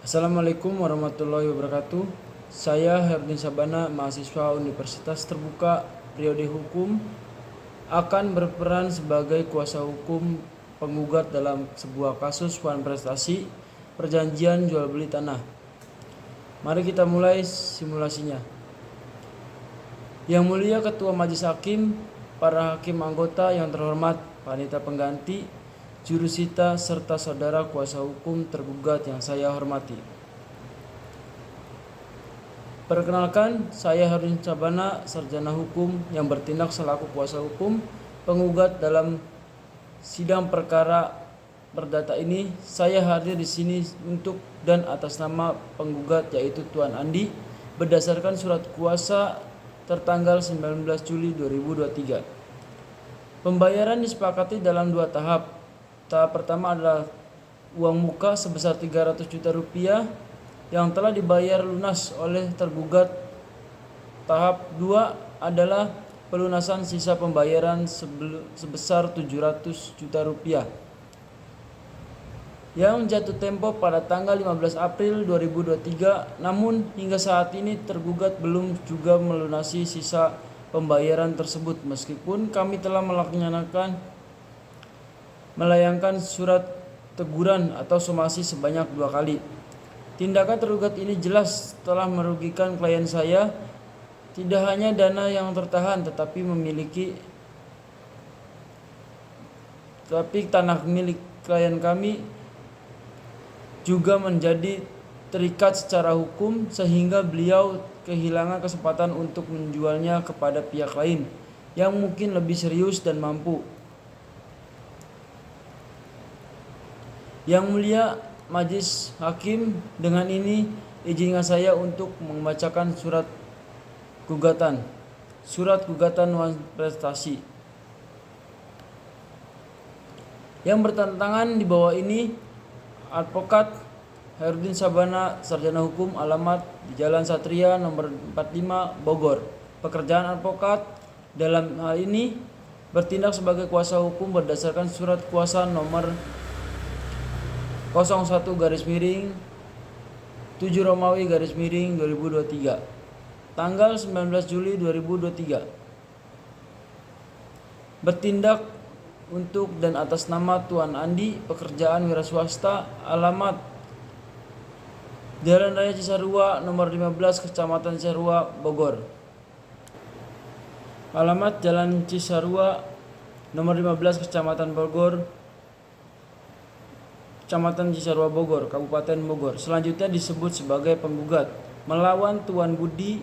Assalamualaikum warahmatullahi wabarakatuh. Saya Herdin Sabana, mahasiswa Universitas Terbuka Priode Hukum, akan berperan sebagai kuasa hukum penggugat dalam sebuah kasus wan prestasi perjanjian jual beli tanah. Mari kita mulai simulasinya. Yang mulia Ketua Majelis Hakim, para hakim anggota yang terhormat, panitia pengganti, jurusita, serta saudara kuasa hukum tergugat yang saya hormati. Perkenalkan, saya Harun Sabana, sarjana hukum yang bertindak selaku kuasa hukum penggugat dalam sidang perkara perdata ini. Saya hadir di sini untuk dan atas nama penggugat yaitu Tuan Andi berdasarkan surat kuasa tertanggal 19 Juli 2023. Pembayaran disepakati dalam dua tahap. Tahap pertama adalah uang muka sebesar 300 juta rupiah yang telah dibayar lunas oleh tergugat. Tahap 2 adalah pelunasan sisa pembayaran sebesar 700 juta rupiah yang jatuh tempo pada tanggal 15 April 2023. Namun hingga saat ini tergugat belum juga melunasi sisa pembayaran tersebut meskipun kami telah melayangkan surat teguran atau somasi sebanyak 2 kali. Tindakan tergugat ini jelas telah merugikan klien saya. Tidak hanya dana yang tertahan tetapi tanah milik klien kami juga menjadi terikat secara hukum sehingga beliau kehilangan kesempatan untuk menjualnya kepada pihak lain yang mungkin lebih serius dan mampu. Yang mulia Majelis Hakim, dengan ini izinkan saya untuk membacakan surat gugatan wan prestasi yang bertentangan di bawah ini. Advokat Herdin Sabana, sarjana hukum, alamat di Jalan Satria nomor 45 Bogor. Pekerjaan advokat dalam hal ini bertindak sebagai kuasa hukum berdasarkan surat kuasa nomor 01/7 Romawi /2023 tanggal 19 Juli 2023. Bertindak untuk dan atas nama Tuan Andi, pekerjaan wira swasta, alamat Jalan Raya Cisarua nomor 15 Kecamatan Cisarua Bogor. Alamat Jalan Cisarua nomor 15 Kecamatan Cisarua Bogor, Kabupaten Bogor. Selanjutnya disebut sebagai penggugat melawan Tuan Budi,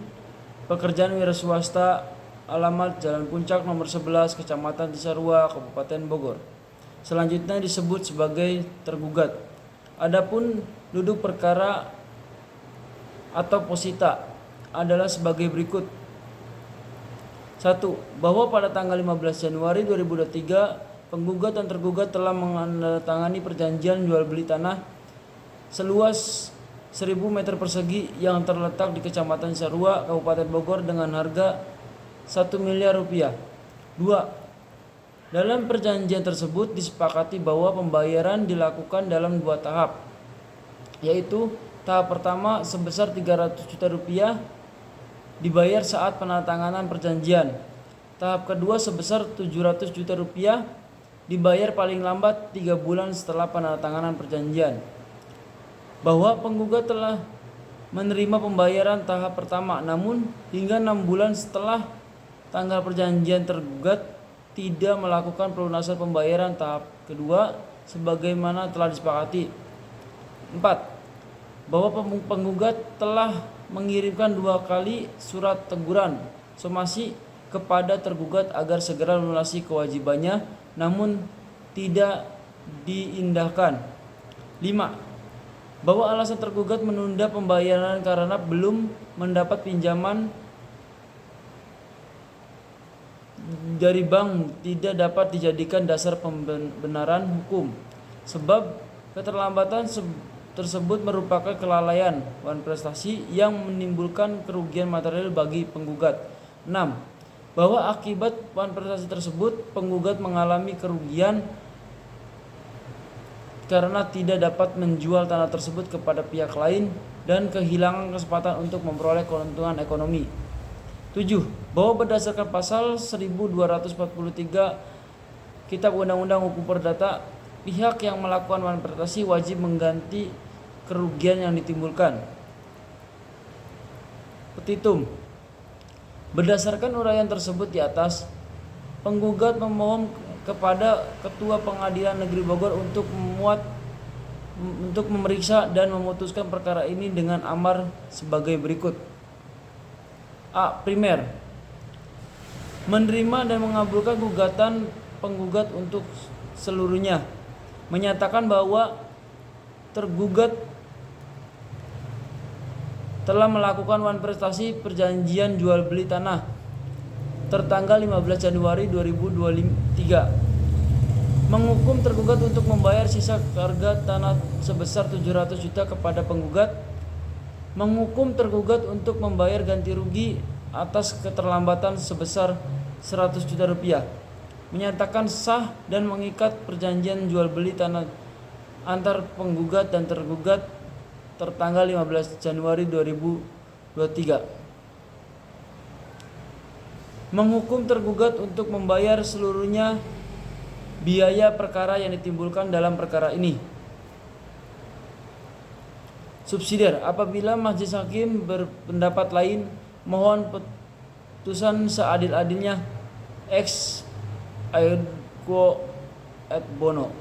pekerjaan wira swasta, alamat Jalan Puncak nomor 11 Kecamatan Cisarua, Kabupaten Bogor. Selanjutnya disebut sebagai tergugat. Adapun duduk perkara atau posita adalah sebagai berikut. 1. Bahwa pada tanggal 15 Januari 2023 penggugat dan tergugat telah menandatangani perjanjian jual beli tanah seluas 1000 meter persegi yang terletak di Kecamatan Cisarua, Kabupaten Bogor dengan harga 1 miliar rupiah. 2. Dalam perjanjian tersebut disepakati bahwa pembayaran dilakukan dalam 2 tahap, yaitu tahap pertama sebesar 300 juta rupiah dibayar saat penandatanganan perjanjian. Tahap kedua sebesar 700 juta rupiah dibayar paling lambat 3 bulan setelah penandatanganan perjanjian. Bahwa penggugat telah menerima pembayaran tahap pertama, namun hingga 6 bulan setelah tanggal perjanjian tergugat tidak melakukan pelunasan pembayaran tahap kedua sebagaimana telah disepakati. 4. Bahwa penggugat telah mengirimkan 2 kali surat teguran somasi kepada tergugat agar segera melunasi kewajibannya namun tidak diindahkan. 5. Bahwa alasan tergugat menunda pembayaran karena belum mendapat pinjaman dari bank tidak dapat dijadikan dasar pembenaran hukum, sebab keterlambatan tersebut merupakan kelalaian wan prestasi yang menimbulkan kerugian material bagi penggugat. 6. Bahwa akibat wan prestasi tersebut penggugat mengalami kerugian karena tidak dapat menjual tanah tersebut kepada pihak lain dan kehilangan kesempatan untuk memperoleh keuntungan ekonomi. 7. Bahwa berdasarkan pasal 1243 Kitab Undang-Undang Hukum Perdata, pihak yang melakukan manfaatasi wajib mengganti kerugian yang ditimbulkan. Petitum. Berdasarkan uraian tersebut di atas, penggugat memohon kepada Ketua Pengadilan Negeri Bogor untuk memeriksa dan memutuskan perkara ini dengan amar sebagai berikut. A. Primer. Menerima dan mengabulkan gugatan penggugat untuk seluruhnya, menyatakan bahwa tergugat telah melakukan manifestasi perjanjian jual beli tanah tertanggal 15 Januari 2023, menghukum tergugat untuk membayar sisa harga tanah sebesar 700 juta kepada penggugat, menghukum tergugat untuk membayar ganti rugi atas keterlambatan sebesar 100 juta rupiah, menyatakan sah dan mengikat perjanjian jual beli tanah antar penggugat dan tergugat tertanggal 15 Januari 2023. Menghukum tergugat untuk membayar seluruhnya biaya perkara yang ditimbulkan dalam perkara ini. Subsidiar. Apabila majelis hakim berpendapat lain, mohon putusan seadil-adilnya ex aequo et bono.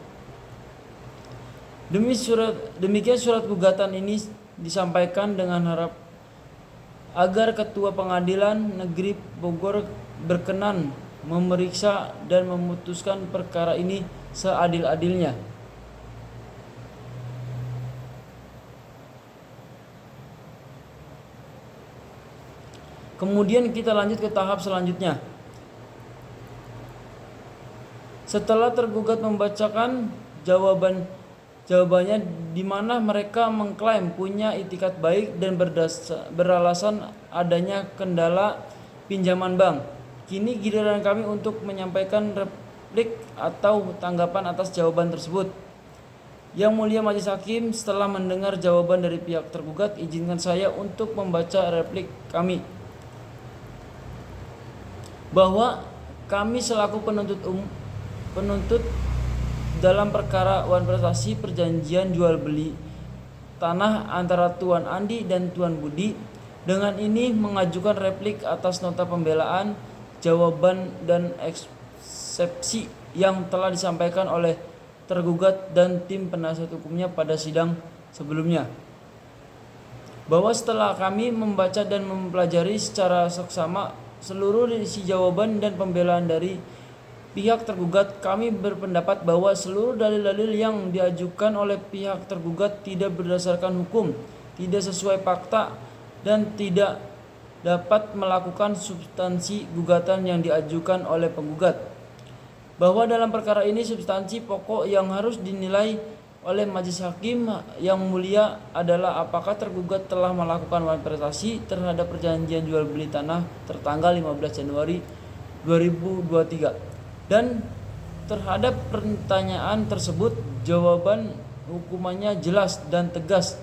Demikian surat gugatan ini disampaikan dengan harap agar Ketua Pengadilan Negeri Bogor berkenan memeriksa dan memutuskan perkara ini seadil-adilnya. Kemudian kita lanjut ke tahap selanjutnya. Setelah tergugat membacakan jawabannya di mana mereka mengklaim punya itikat baik dan beralasan adanya kendala pinjaman bank. Kini giliran kami untuk menyampaikan replik atau tanggapan atas jawaban tersebut. Yang mulia majelis hakim, setelah mendengar jawaban dari pihak tergugat, izinkan saya untuk membaca replik kami. Bahwa kami selaku penuntut dalam perkara wan prestasi perjanjian jual beli tanah antara Tuan Andi dan Tuan Budi, dengan ini mengajukan replik atas nota pembelaan, jawaban dan eksepsi yang telah disampaikan oleh tergugat dan tim penasihat hukumnya pada sidang sebelumnya. Bahwa setelah kami membaca dan mempelajari secara seksama seluruh isi jawaban dan pembelaan dari pihak tergugat, kami berpendapat bahwa seluruh dalil-dalil yang diajukan oleh pihak tergugat tidak berdasarkan hukum, tidak sesuai fakta, dan tidak dapat melakukan substansi gugatan yang diajukan oleh penggugat. Bahwa dalam perkara ini substansi pokok yang harus dinilai oleh majelis hakim yang mulia adalah apakah tergugat telah melakukan manifestasi terhadap perjanjian jual beli tanah tertanggal 15 Januari 2023. Dan terhadap pertanyaan tersebut jawaban hukumannya jelas dan tegas.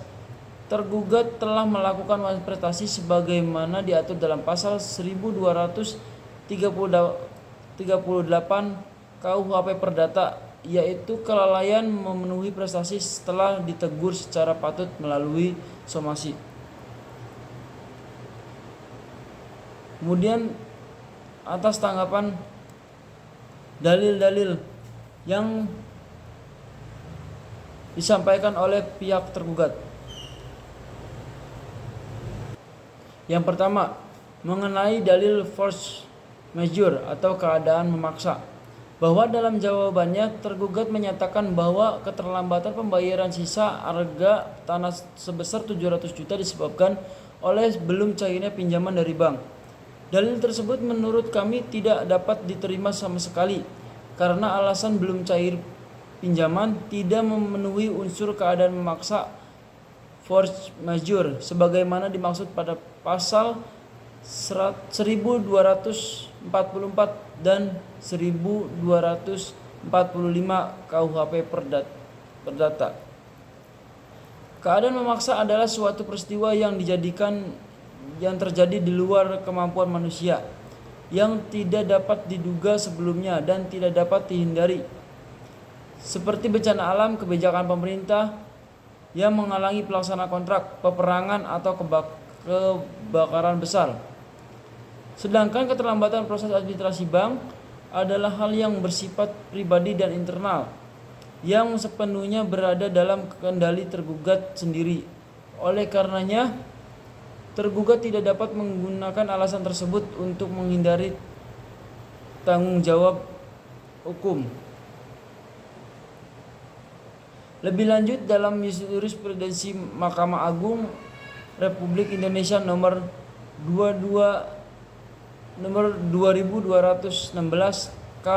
Tergugat telah melakukan manifestasi sebagaimana diatur dalam pasal 1238 KUHP Perdata, yaitu kelalaian memenuhi prestasi setelah ditegur secara patut melalui somasi. Kemudian atas tanggapan dalil-dalil yang disampaikan oleh pihak tergugat. Yang pertama, mengenai dalil force majeure atau keadaan memaksa. Bahwa dalam jawabannya tergugat menyatakan bahwa keterlambatan pembayaran sisa harga tanah sebesar 700 juta disebabkan oleh belum cairnya pinjaman dari bank. Dalil tersebut menurut kami tidak dapat diterima sama sekali karena alasan belum cair pinjaman tidak memenuhi unsur keadaan memaksa force majeure sebagaimana dimaksud pada pasal 1244 dan 1245 KUHP perdata. Keadaan memaksa adalah suatu peristiwa yang terjadi di luar kemampuan manusia, yang tidak dapat diduga sebelumnya dan tidak dapat dihindari. Seperti bencana alam, kebijakan pemerintah yang menghalangi pelaksanaan kontrak, peperangan atau kebakaran besar. Sedangkan keterlambatan proses administrasi bank adalah hal yang bersifat pribadi dan internal, yang sepenuhnya berada dalam kendali tergugat sendiri. Oleh karenanya, tergugat tidak dapat menggunakan alasan tersebut untuk menghindari tanggung jawab hukum. Lebih lanjut, dalam jurisprudensi Mahkamah Agung Republik Indonesia nomor 2216 K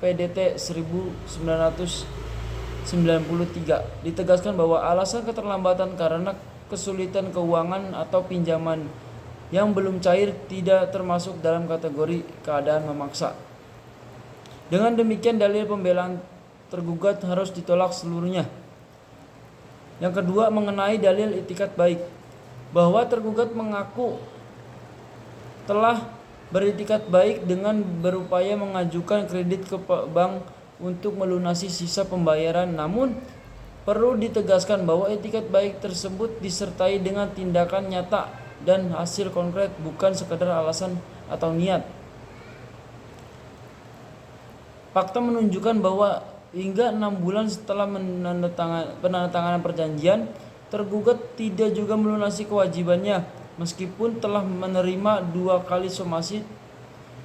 PDT 1993 ditegaskan bahwa alasan keterlambatan karena kesulitan keuangan atau pinjaman yang belum cair tidak termasuk dalam kategori keadaan memaksa. Dengan demikian, dalil pembelaan tergugat harus ditolak seluruhnya. Yang kedua, mengenai dalil itikat baik, bahwa tergugat mengaku telah beritikat baik dengan berupaya mengajukan kredit ke bank untuk melunasi sisa pembayaran. Namun perlu ditegaskan bahwa itikat baik tersebut disertai dengan tindakan nyata dan hasil konkret, bukan sekedar alasan atau niat. Fakta menunjukkan bahwa hingga 6 bulan setelah penandatanganan perjanjian, tergugat tidak juga melunasi kewajibannya, meskipun telah menerima 2 kali somasi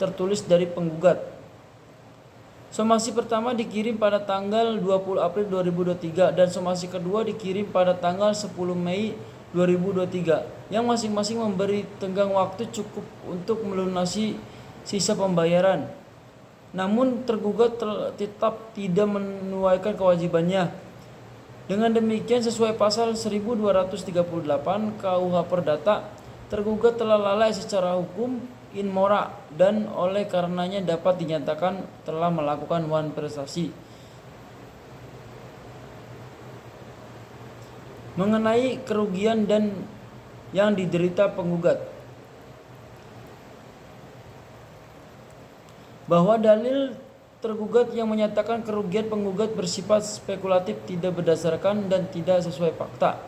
tertulis dari penggugat. Somasi pertama dikirim pada tanggal 20 April 2023 dan somasi kedua dikirim pada tanggal 10 Mei 2023, yang masing-masing memberi tenggang waktu cukup untuk melunasi sisa pembayaran. Namun tergugat tetap tidak menunaikan kewajibannya. Dengan demikian, sesuai pasal 1238 KUH Perdata, tergugat telah lalai secara hukum in mora dan oleh karenanya dapat dinyatakan telah melakukan wan prestasi. Mengenai kerugian dan yang diderita penggugat, bahwa dalil tergugat yang menyatakan kerugian penggugat bersifat spekulatif, tidak berdasarkan dan tidak sesuai fakta.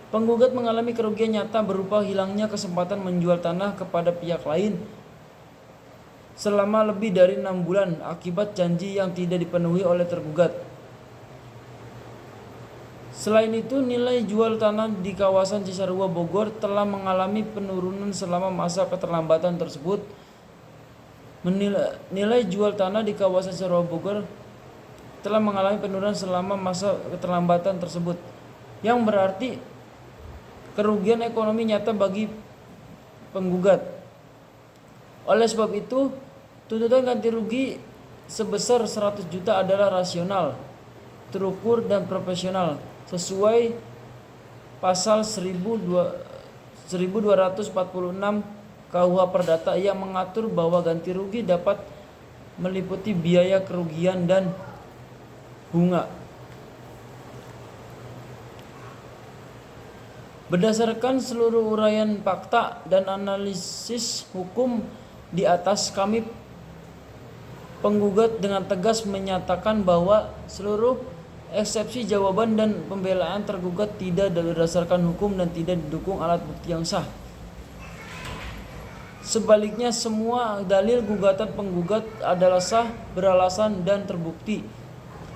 Penggugat mengalami kerugian nyata berupa hilangnya kesempatan menjual tanah kepada pihak lain selama lebih dari 6 bulan akibat janji yang tidak dipenuhi oleh tergugat. Selain itu, nilai jual tanah di kawasan Cisarua Bogor telah mengalami penurunan selama masa keterlambatan tersebut. Nilai jual tanah di kawasan Cisarua Bogor telah mengalami penurunan selama masa keterlambatan tersebut, yang berarti kerugian ekonomi nyata bagi penggugat. Oleh sebab itu, tuntutan ganti rugi sebesar 100 juta adalah rasional, terukur dan proporsional sesuai pasal 1246 KUH Perdata yang mengatur bahwa ganti rugi dapat meliputi biaya kerugian dan bunga. Berdasarkan seluruh uraian fakta dan analisis hukum di atas, kami penggugat dengan tegas menyatakan bahwa seluruh eksepsi jawaban dan pembelaan tergugat tidak berdasarkan hukum dan tidak didukung alat bukti yang sah. Sebaliknya, semua dalil gugatan penggugat adalah sah, beralasan, dan terbukti.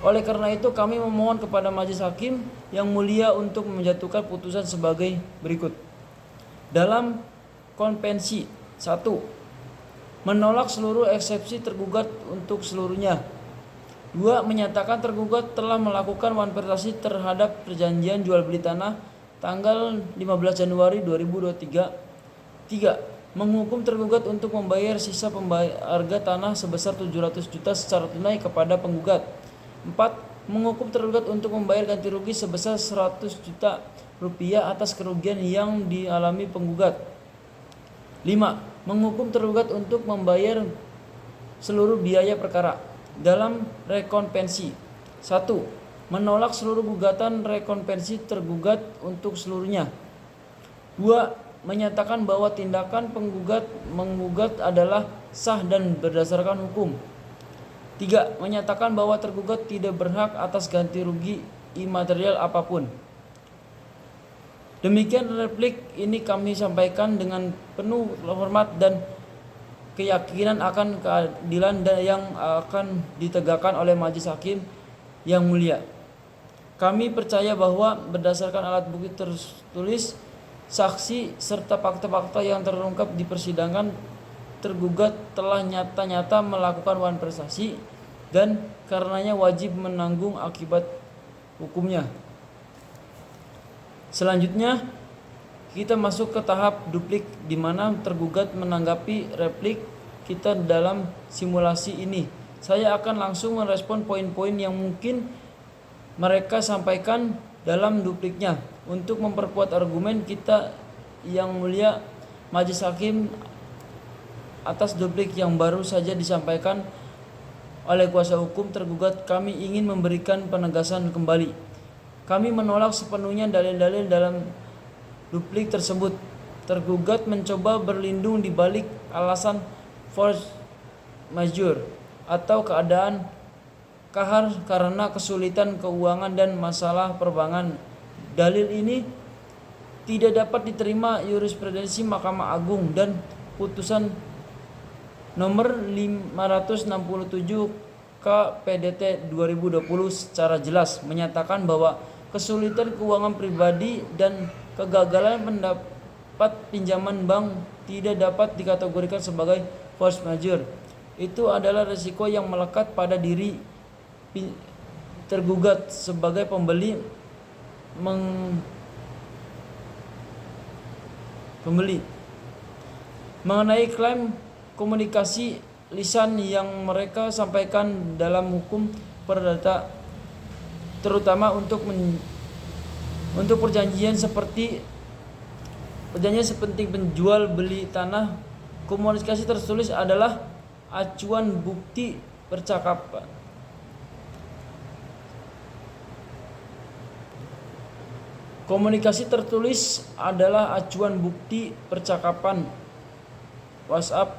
Oleh karena itu, kami memohon kepada Majelis Hakim yang mulia untuk menjatuhkan putusan sebagai berikut. Dalam konvensi 1, menolak seluruh eksepsi tergugat untuk seluruhnya. 2, menyatakan tergugat telah melakukan wan prestasi terhadap perjanjian jual beli tanah tanggal 15 Januari 2023. 3, menghukum tergugat untuk membayar sisa harga tanah sebesar 700 juta secara tunai kepada penggugat. 4, menghukum tergugat untuk membayar ganti rugi sebesar 100 juta rupiah atas kerugian yang dialami penggugat. 5, menghukum tergugat untuk membayar seluruh biaya perkara. Dalam rekonvensi 1, menolak seluruh gugatan rekonvensi tergugat untuk seluruhnya. 2. Menyatakan bahwa tindakan menggugat adalah sah dan berdasarkan hukum. 3. Menyatakan bahwa tergugat tidak berhak atas ganti rugi imaterial apapun. Demikian replik ini kami sampaikan dengan penuh hormat dan keyakinan akan keadilan yang akan ditegakkan oleh Majelis Hakim yang mulia. Kami percaya bahwa berdasarkan alat bukti tertulis, saksi, serta fakta-fakta yang terungkap di persidangan, tergugat telah nyata-nyata melakukan wan prestasi dan karenanya wajib menanggung akibat hukumnya. Selanjutnya, kita masuk ke tahap duplik di mana tergugat menanggapi replik kita dalam simulasi ini. Saya akan langsung merespon poin-poin yang mungkin mereka sampaikan dalam dupliknya. Untuk memperkuat argumen kita yang mulia Majelis Hakim atas duplik yang baru saja disampaikan oleh kuasa hukum tergugat, kami ingin memberikan penegasan kembali. Kami menolak sepenuhnya dalil-dalil dalam duplik tersebut. Tergugat mencoba berlindung di balik alasan force majeure atau keadaan kahar karena kesulitan keuangan dan masalah perbankan. Dalil ini tidak dapat diterima jurisprudensi Mahkamah Agung dan putusan nomor 567 KPDT 2020 secara jelas menyatakan bahwa kesulitan keuangan pribadi dan kegagalan mendapat pinjaman bank tidak dapat dikategorikan sebagai force majeure. Itu adalah risiko yang melekat pada diri tergugat sebagai pembeli. Mengenai klaim komunikasi lisan yang mereka sampaikan dalam hukum perdata, terutama untuk perjanjian seperti penjual beli tanah, komunikasi tertulis adalah acuan bukti percakapan. Komunikasi tertulis adalah acuan bukti percakapan WhatsApp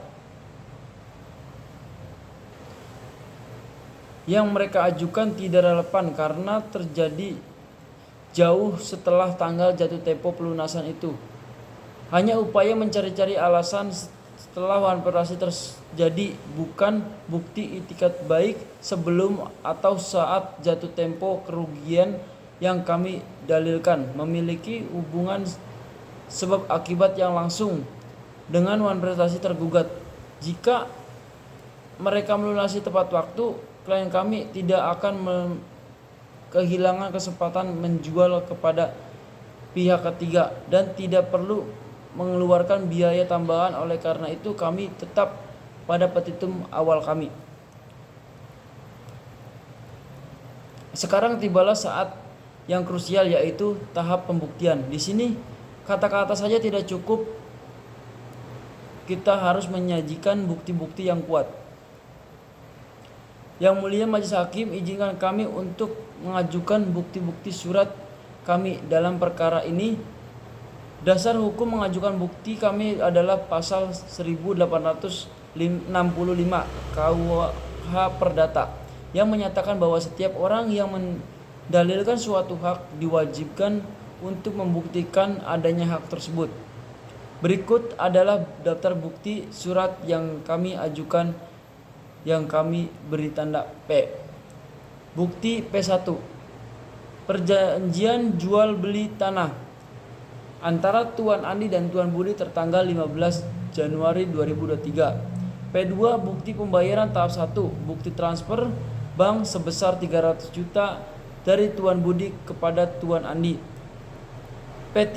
yang mereka ajukan tidak relevan karena terjadi jauh setelah tanggal jatuh tempo pelunasan itu. Hanya upaya mencari-cari alasan setelah wan prestasi terjadi, bukan bukti itikat baik sebelum atau saat jatuh tempo. Kerugian yang kami dalilkan memiliki hubungan sebab akibat yang langsung dengan wan prestasi tergugat. Jika mereka melunasi tepat waktu, klien kami tidak akan kehilangan kesempatan menjual kepada pihak ketiga dan tidak perlu mengeluarkan biaya tambahan. Oleh karena itu kami tetap pada petitum awal kami. Sekarang tibalah saat yang krusial, yaitu tahap pembuktian. Di sini kata-kata saja tidak cukup, kita harus menyajikan bukti-bukti yang kuat. Yang mulia Majelis Hakim, izinkan kami untuk mengajukan bukti-bukti surat kami dalam perkara ini. Dasar hukum mengajukan bukti kami adalah pasal 1865 KUH Perdata yang menyatakan bahwa setiap orang yang mendalilkan suatu hak diwajibkan untuk membuktikan adanya hak tersebut. Berikut adalah daftar bukti surat yang kami ajukan yang kami beri tanda P. Bukti P1. Perjanjian jual beli tanah antara Tuan Andi dan Tuan Budi tertanggal 15 Januari 2023. P2. Bukti pembayaran tahap 1. Bukti transfer bank sebesar 300 juta dari Tuan Budi kepada Tuan Andi. P3.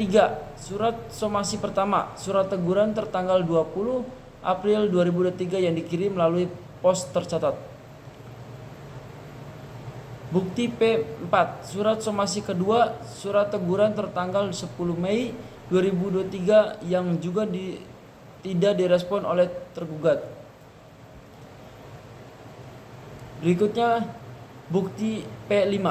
Surat somasi pertama, surat teguran tertanggal 20 April 2023 yang dikirim melalui pos tercatat. Bukti P4. Surat somasi kedua, surat teguran tertanggal 10 Mei 2023 yang juga tidak direspon oleh tergugat. Berikutnya bukti P5.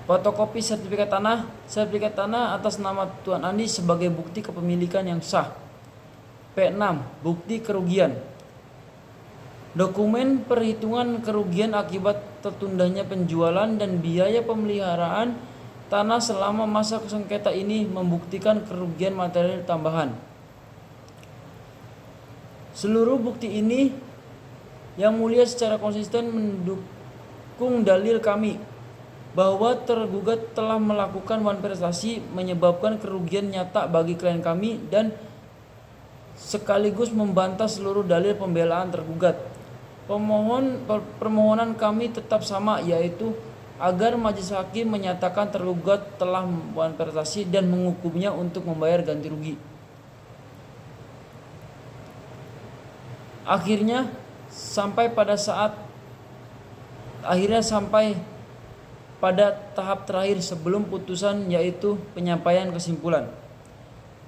Fotokopi sertifikat tanah atas nama Tuan Andi sebagai bukti kepemilikan yang sah. P6. Bukti kerugian. Dokumen perhitungan kerugian akibat tertundanya penjualan dan biaya pemeliharaan tanah selama masa sengketa ini membuktikan kerugian material tambahan. Seluruh bukti ini yang mulia secara konsisten mendukung dalil kami bahwa tergugat telah melakukan manifestasi menyebabkan kerugian nyata bagi klien kami dan sekaligus membantah seluruh dalil pembelaan tergugat. Permohonan kami tetap sama, yaitu agar majelis hakim menyatakan tergugat telah manifestasi dan menghukumnya untuk membayar ganti rugi. Akhirnya sampai pada tahap terakhir sebelum putusan, yaitu penyampaian kesimpulan.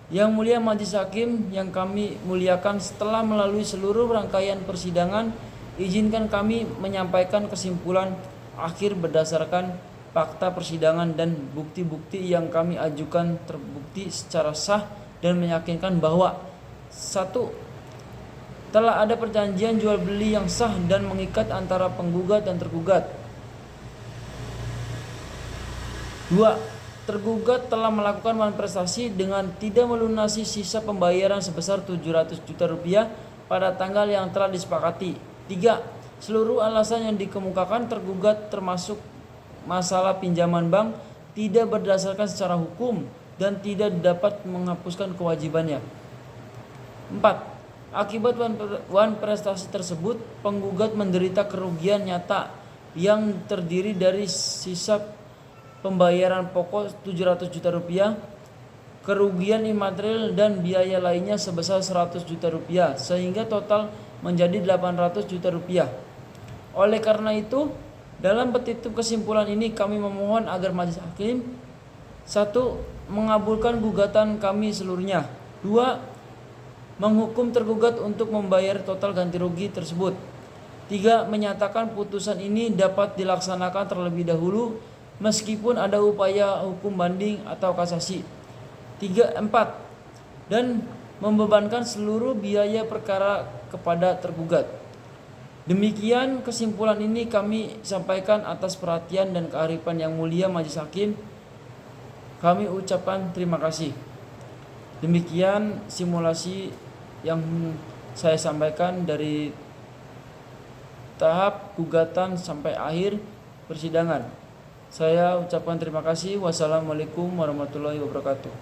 Yang mulia majelis hakim yang kami muliakan, setelah melalui seluruh rangkaian persidangan, izinkan kami menyampaikan kesimpulan akhir berdasarkan fakta persidangan dan bukti-bukti yang kami ajukan terbukti secara sah dan meyakinkan bahwa 1. Telah ada perjanjian jual beli yang sah dan mengikat antara penggugat dan tergugat. 2. Tergugat telah melakukan manifestasi dengan tidak melunasi sisa pembayaran sebesar 700 juta rupiah pada tanggal yang telah disepakati. 3. Seluruh alasan yang dikemukakan tergugat termasuk masalah pinjaman bank tidak berdasarkan secara hukum dan tidak dapat menghapuskan kewajibannya. 4. Akibat wan prestasi tersebut, penggugat menderita kerugian nyata yang terdiri dari sisa pembayaran pokok 700 juta rupiah, kerugian imaterial dan biaya lainnya sebesar 100 juta rupiah, sehingga total menjadi 800 juta rupiah. Oleh karena itu, dalam petitum kesimpulan ini kami memohon agar majelis hakim 1. Mengabulkan gugatan kami seluruhnya. 2. Menghukum tergugat untuk membayar total ganti rugi tersebut. 3. Menyatakan putusan ini dapat dilaksanakan terlebih dahulu meskipun ada upaya hukum banding atau kasasi. 4. Dan membebankan seluruh biaya perkara kepada tergugat. Demikian kesimpulan ini kami sampaikan atas perhatian dan kearifan yang mulia majelis hakim. Kami ucapkan terima kasih. Demikian simulasi yang saya sampaikan dari tahap gugatan sampai akhir persidangan. Saya ucapkan terima kasih. Wassalamualaikum warahmatullahi wabarakatuh.